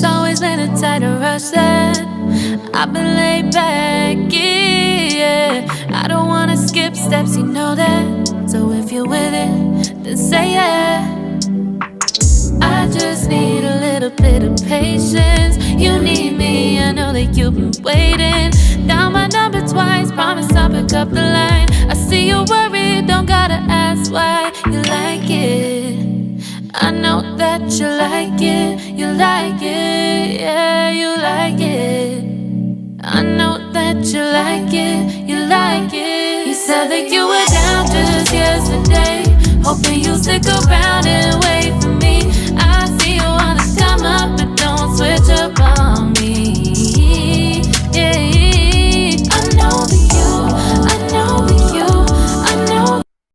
It's always been a tighter rush that I've been laid back, yeah. I don't wanna skip steps, you know that. So if you're with it, then say yeah. I just need a little bit of patience. You need me, I know that you've been waiting. Down my number twice, promise I'll pick up the line. I see you worried, don't gotta ask why. You like it, I know that you like it. You like it, yeah, you like it. I know that you like it, you like it. You said that you were down just yesterday, hoping you'll stick around